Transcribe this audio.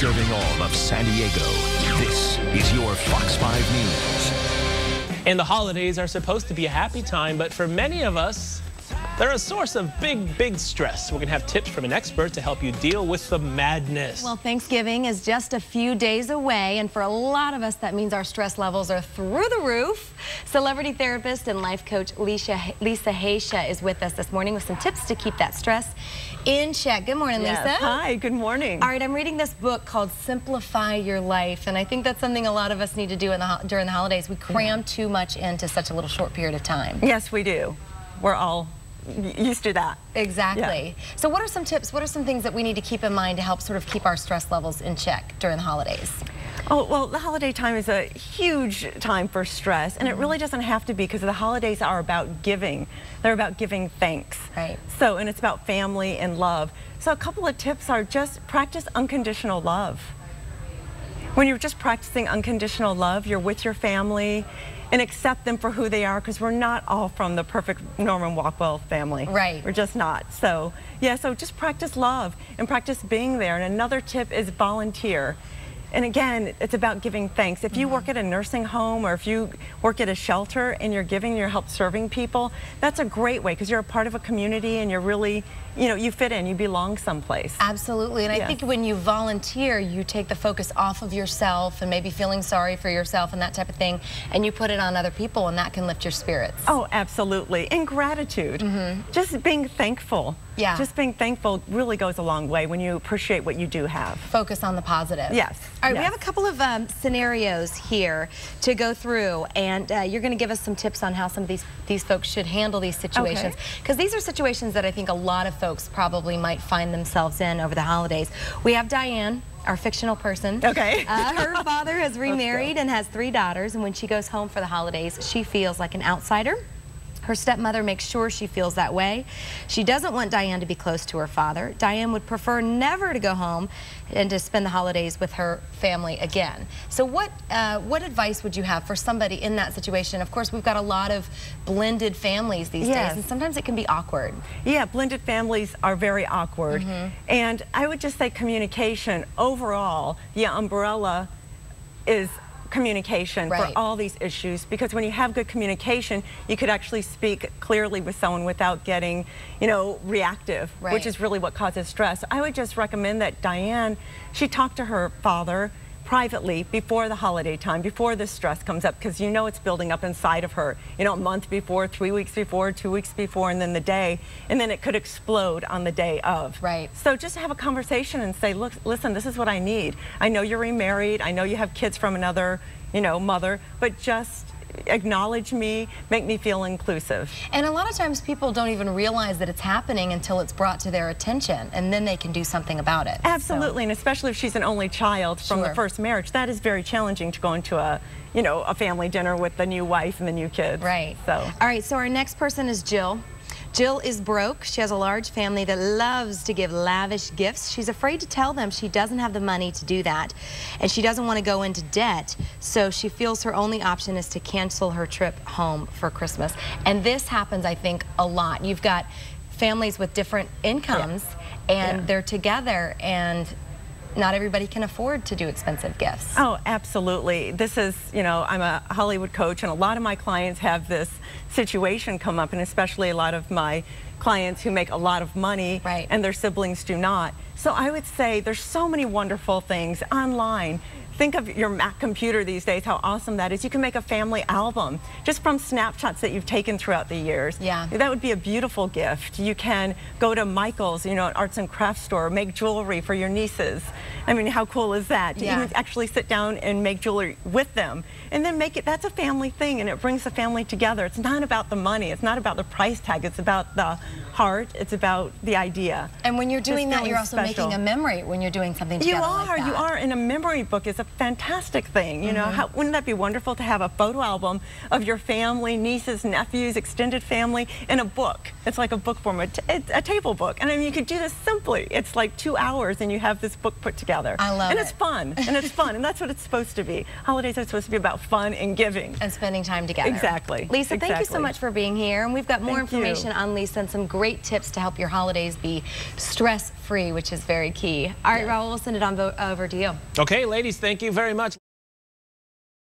Serving all of San Diego, this is your Fox 5 News. And the holidays are supposed to be a happy time, but for many of us, they're a source of big stress. We're going to have tips from an expert to help you deal with the madness. Well, Thanksgiving is just a few days away, and for a lot of us, that means our stress levels are through the roof. Celebrity therapist and life coach Lisa Haisha is with us this morning with some tips to keep that stress in check. Good morning, yes. Lisa. Hi, good morning. All right, I'm reading this book called Simplify Your Life, and I think that's something a lot of us need to do during the holidays. We cram too much into such a little short period of time. Yes, we do. We're all used to that. Exactly. Yeah. So what are some tips? What are some things that we need to keep in mind to help sort of keep our stress levels in check during the holidays? Oh, well, the holiday time is a huge time for stress, and it really doesn't have to be, because the holidays are about giving. They're about giving thanks. Right. So, and it's about family and love. So a couple of tips are just practice unconditional love. When you're just practicing unconditional love, you're with your family and accept them for who they are, because we're not all from the perfect Norman Rockwell family. Right. We're just not. So, yeah, so just practice love and practice being there. And another tip is volunteer. And again, it's about giving thanks. If you work at a nursing home, or if you work at a shelter and you're giving, you're help serving people, that's a great way, because you're a part of a community and you're really, you know, you fit in, you belong someplace. Absolutely, and I think when you volunteer, you take the focus off of yourself and maybe feeling sorry for yourself and that type of thing, and you put it on other people, and that can lift your spirits. Oh, absolutely. And gratitude. Just being thankful. Yeah. Just being thankful really goes a long way when you appreciate what you do have. Focus on the positive. Yes. All right, yes. we have a couple of scenarios here to go through, and you're going to give us some tips on how some of these folks should handle these situations, because these are situations that I think a lot of folks probably might find themselves in over the holidays. We have Diane, our fictional person. Okay. Her father has remarried and has 3 daughters, and when she goes home for the holidays, she feels like an outsider. Her stepmother makes sure she feels that way. She doesn't want Diane to be close to her father. Diane would prefer never to go home and to spend the holidays with her family again. So what advice would you have for somebody in that situation? Of course, we've got a lot of blended families these days, and sometimes it can be awkward. Yeah, blended families are very awkward. And I would just say communication overall, the umbrella is communication for all these issues, because when you have good communication, you could actually speak clearly with someone without getting, you know, reactive, which is really what causes stress. I would just recommend that Diane, she talked to her father privately before the holiday time, before the stress comes up, because you know it's building up inside of her, you know, a month before, 3 weeks before, 2 weeks before, and then the day, and then it could explode on the day of. So just have a conversation and say, look, listen, this is what I need. I know you're remarried, I know you have kids from another, you know, mother, but just acknowledge me, make me feel inclusive. And a lot of times people don't even realize that it's happening until it's brought to their attention, and then they can do something about it. Absolutely, and especially if she's an only child from the first marriage, that is very challenging to go into a, you know, a family dinner with the new wife and the new kids. So. All right, so our next person is Jill. Jill is broke. She has a large family that loves to give lavish gifts. She's afraid to tell them she doesn't have the money to do that, and she doesn't want to go into debt, so she feels her only option is to cancel her trip home for Christmas. And this happens, I think, a lot. You've got families with different incomes, and they're together, and not everybody can afford to do expensive gifts. Oh, absolutely. This is, you know, I'm a Hollywood coach, and a lot of my clients have this situation come up, and especially a lot of my clients who make a lot of money and their siblings do not. So I would say there's so many wonderful things online. Think of your Mac computer these days, how awesome that is. You can make a family album just from snapshots that you've taken throughout the years. That would be a beautiful gift. You can go to Michael's, you know, an arts and crafts store, make jewelry for your nieces. I mean, how cool is that? You can actually sit down and make jewelry with them, and then make it, that's a family thing, and it brings the family together. It's not about the money, it's not about the price tag, it's about the heart, it's about the idea. And when you're doing that, you're also making a memory when you're doing something together like that. You are, and a memory book is a fantastic thing. You know, wouldn't that be wonderful to have a photo album of your family, nieces, nephews, extended family, in a book? It's like a book form, it's a table book. And I mean, you could do this simply. It's like 2 hours and you have this book put together. I love it. And it's fun, and it's fun, and that's what it's supposed to be. Holidays are supposed to be about fun and giving. And spending time together. Exactly. Lisa, thank you so much for being here. And we've got more information on Lisa and some some great tips to help your holidays be stress-free, which is very key. All right, Raul, we'll send it on over to you. Okay, ladies, thank you very much.